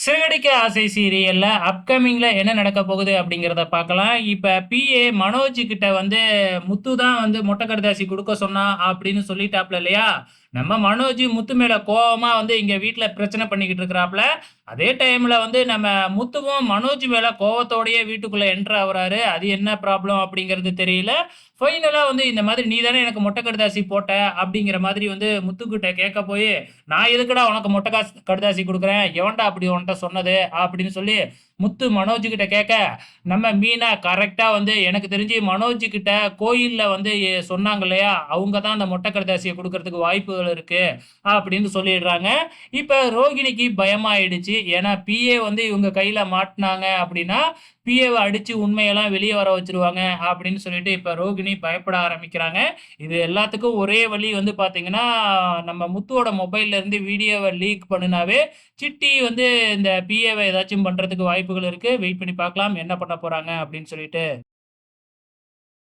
சிறகடிக்க ஆசை சீரியல்ல அப்கமிங்ல என்ன நடக்க போகுது அப்படிங்கிறத பார்க்கலாம். இப்ப பிஏ மனோஜ் கிட்ட வந்து முத்து தான் வந்து மொட்டை கடிதாசி குடுக்க சொன்னான் அப்படின்னு சொல்லிட்டாப்ல இல்லையா? நம்ம மனோஜ் முத்து மேல கோவமா வந்து இங்க வீட்ல பிரச்சனை பண்ணிக்கிட்டு இருக்கிறாப்ல. அதே டைம்ல வந்து நம்ம முத்துவும் மனோஜ் மேல கோவத்தோடயே வீட்டுக்குள்ள என்டர் ஆவுறாரு. அது என்ன ப்ராப்ளம் அப்படிங்கிறது தெரியல. ஃபைனலா வந்து இந்த மாதிரி "நீ தானே எனக்கு மொட்டை கடிதாசி போட்ட" அப்படிங்கிற மாதிரி வந்து முத்துக்கிட்ட கேட்க போயி, "நான் எதுக்குடா உனக்கு மொட்டை கடிதாசி குடுக்குறேன்? எவன்டா அப்படி உன்ட்ட சொன்னது?" அப்படின்னு சொல்லி முத்து மனோஜ் கிட்ட கேட்க, நம்ம மீனா கரெக்ட்டா வந்து எனக்கு தெரிஞ்சு மனோஜ் கிட்ட கோயில்ல வந்து சொன்னாங்க இல்லையா? அவங்க தான் அந்த மொட்டை கடிதாசிய குடுக்கறதுக்கு வாய்ப்புகள் இருக்கு அப்படின்னு சொல்லிடுறாங்க. இப்ப ரோகிணிக்கு பயமாயிடுச்சு. ஏன்னா பிஏ வந்து இவங்க கையில மாட்டுனாங்க அப்படின்னா, பிஏவ அடிச்சு உண்மையெல்லாம் வெளிய வர வச்சுருவாங்க அப்படின்னு சொல்லிட்டு இப்ப ரோகிணி பயப்பட ஆரம்பிக்கிறாங்க. இது எல்லாத்துக்கும் ஒரே வழி வந்து பார்த்தீங்கன்னா, நம்ம முத்துவோட மொபைல்ல இருந்து வீடியோவ லீக் பண்ணுனாவே, சிட்டி வந்து இந்த பிஏவ ஏதாச்சும் பண்றதுக்கு வாய்ப்புகள் இருக்கு. வெயிட் பண்ணி பார்க்கலாம். என்ன பண்ண போறாங்க அப்படின்னு சொல்லிட்டு.